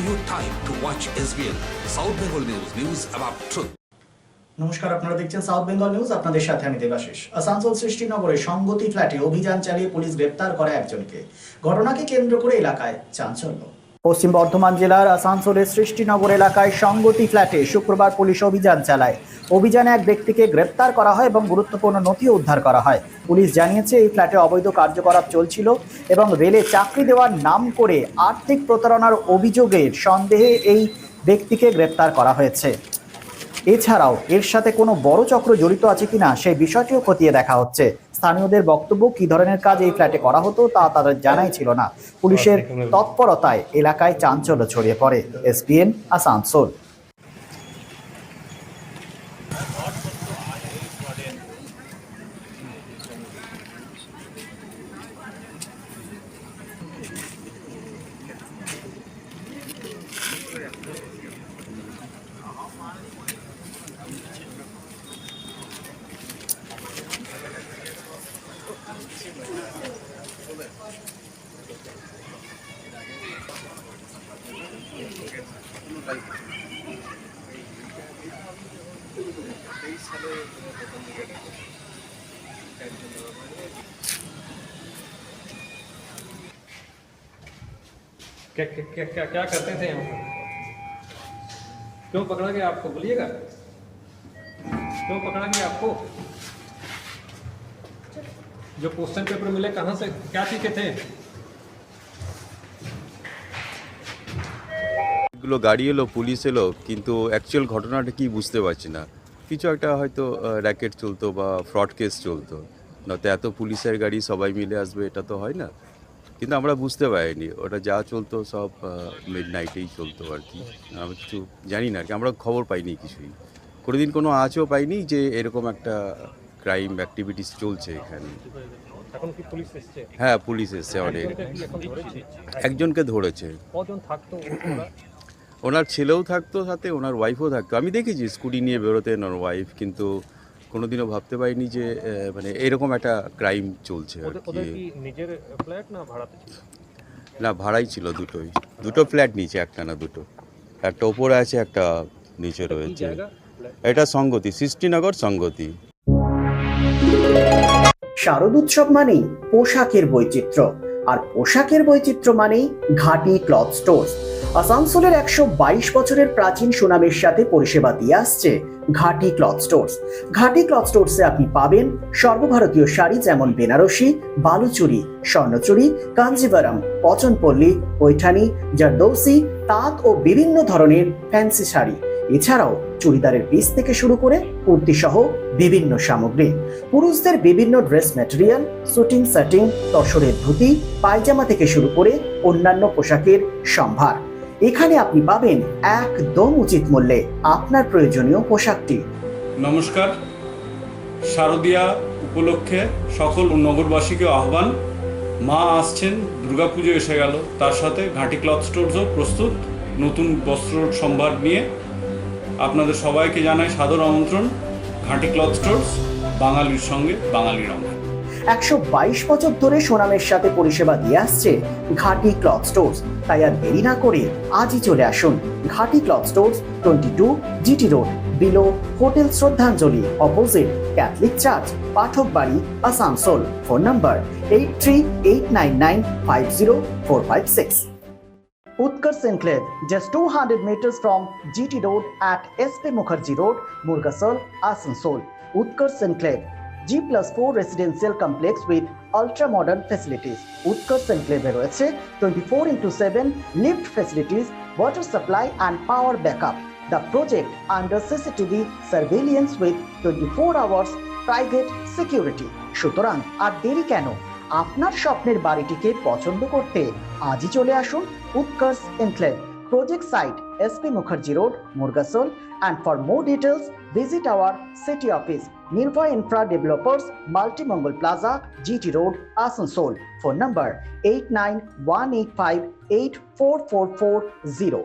your time to watch SBN, South Bengal News, news about truth. নমস্কার, আপনারা দেখছেন south Bengal news. আপনাদের সাথে আমি দেবাশিস। আসানসোল সৃষ্টিনগরে সংগতি ফ্ল্যাটে অভিযান চালিয়ে পুলিশ গ্রেপ্তার করে একজনকে। ঘটনাকে কেন্দ্র করে এলাকায় চাঞ্চল্য। পশ্চিম বর্ধমান জেলার আসানসোলের সৃষ্টিনগর এলাকায় সংগতি ফ্ল্যাটে শুক্রবার পুলিশ অভিযান চালায়। অভিযানে এক ব্যক্তিকে গ্রেপ্তার করা হয় এবং গুরুত্বপূর্ণ নথিও উদ্ধার করা হয়। পুলিশ জানিয়েছে এই ফ্ল্যাটে অবৈধ কার্যকলাপ চলছিল এবং রেলে চাকরি দেওয়ার নাম করে আর্থিক প্রতারণার অভিযোগের সন্দেহে এই ব্যক্তিকে গ্রেপ্তার করা হয়েছে। এছাড়াও এর সাথে কোনো বড় চক্র জড়িত আছে কিনা সেই বিষয়টিও খতিয়ে দেখা হচ্ছে। স্থানীয়দের বক্তব্য, কী ধরনের কাজ এই ফ্ল্যাটে করা হতো তা তাদের জানাই ছিল না। পুলিশের তৎপরতায় এলাকায় চাঞ্চল্য ছড়িয়ে পড়ে। SBN আসানসোল। क्या करते थे यहाँ पर? क्यों पकड़ा गया आपको, बोलिएगा क्यों पकड़ा गया आपको? जो क्वेश्चन पेपर मिले कहाँ से, क्या सीखे थे? এগুলো গাড়ি এলো, পুলিশ এলো, কিন্তু অ্যাকচুয়াল ঘটনাটা কি বুঝতে পারছি না। কিছু একটা হয়তো র্যাকেট চলতো বা ফ্রড কেস চলতো, নয়তো এত পুলিশের গাড়ি সবাই মিলে আসবে এটা তো হয় না। কিন্তু আমরা বুঝতে পারিনি, ওটা যা চলতো সব মিড নাইটেই চলতো আর কি। আমরা কিছু জানি না আর কি, আমরা খবর পাইনি কিছুই, কোনোদিন কোনো আঁচও পাইনি যে এরকম একটা ক্রাইম অ্যাক্টিভিটিস চলছে এখানে। এখন কি পুলিশ এসেছে? হ্যাঁ, পুলিশ এসছে, অনেক একজনকে ধরেছে। কজন থাকতো? ওনার ছেলেও থাকতো সাথে, ওনার ওয়াইফও থাকতো। আমি দেখেছি স্কুটি নিয়ে বেরোতেন ওনার ওয়াইফ, কিন্তু কোনোদিনও ভাবতে পারিনি যে মানে এরকম একটা ক্রাইম চলছে আর কি। নিজের ফ্ল্যাট না ভাড়াতে ছিল? না, ভাড়াই ছিল, দুটো ফ্ল্যাট নিচে, একটা না দুটো, একটা ওপরে আছে, একটা নিচে রয়েছে। এটা সংগতি, সৃষ্টিনগর সংগতি। শারদ উৎসব মানেই পোশাকের বৈচিত্র্য, আর পোশাকের বৈচিত্র্য মানেই ঘাটি ক্লথ স্টোর্স। আসানসোলের 122 বছরের প্রাচীন সুনামের সাথে পরিষেবা দিয়ে আসছে ঘাটি ক্লথ স্টোর্স। ঘাটি ক্লথ স্টোর্সে আপনি পাবেন সর্বভারতীয় শাড়ি যেমন বেনারসি, বালুচুরি, স্বর্ণচুরি, কাঞ্জিভারাম, পচনপল্লী, পৈঠানি, জারদৌসি, তাঁত ও বিভিন্ন ধরনের ফ্যান্সি শাড়ি। এছাড়াও চুড়িদারের পিস থেকে শুরু করে কুর্তি সহ বিভিন্ন সামগ্রী, পুরুষদের বিভিন্ন ড্রেস ম্যাটেরিয়াল, শুটিং সেটিং, তসরের ধুতি, পায়জামা থেকে শুরু করে অন্যান্য পোশাকের সম্ভার। এখানে আপনি পাবেন একদম উচিত মূল্যে আপনার প্রয়োজনীয় পোশাকটি। নমস্কার, শারদীয়া উপলক্ষে সকল নগরবাসীকে আহ্বান। মা আসছেন, দুর্গাপুজো এসে গেল, তার সাথে ঘাটি ক্লথ স্টোরসও প্রস্তুত নতুন বস্ত্র সম্ভার নিয়ে। আপনাদের সবাইকে জানাই সাদর আমন্ত্রণ। ঘাটি ক্লথ স্টোরস, বাঙালির সঙ্গে বাঙালির রঙ। 122 বছর ধরে সুনামের সাথে পরিষেবা দিয়ে আসছে ঘাটি ক্লথ স্টোরস। তাই আর দেরি না করে আজই চলে আসুন ঘাটি cloth stores, 22 GT road, below hotel শ্রদ্ধাঞ্জলি, অপোজিট ক্যাথলিক চার্চ, পাঠক বাড়ি, Asansol. Phone number 8389950456। Utkarsh Enclave, just 200 meters from GT Road at SP Mukherjee Road, Murgasol, Asansol. Utkarsh Enclave, G+4 residential complex with ultra-modern facilities. Utkarsh Enclave রয়েছে 24/7 lift facilities, water supply and power backup. The project under CCTV surveillance with 24 hours private security. সুতরাং আর দেরি কেন? আপনার স্বপ্নের বাড়িটিকে পছন্দ করতে আজই চলে আসুন উৎকর্ষ enclave, project site SP Mukherjee Road, Murgasol, and for more details visit our city office, Nirvay Infra Developers, Multi-Mongol Plaza, GT Road, Asansol. Phone number 8918584440.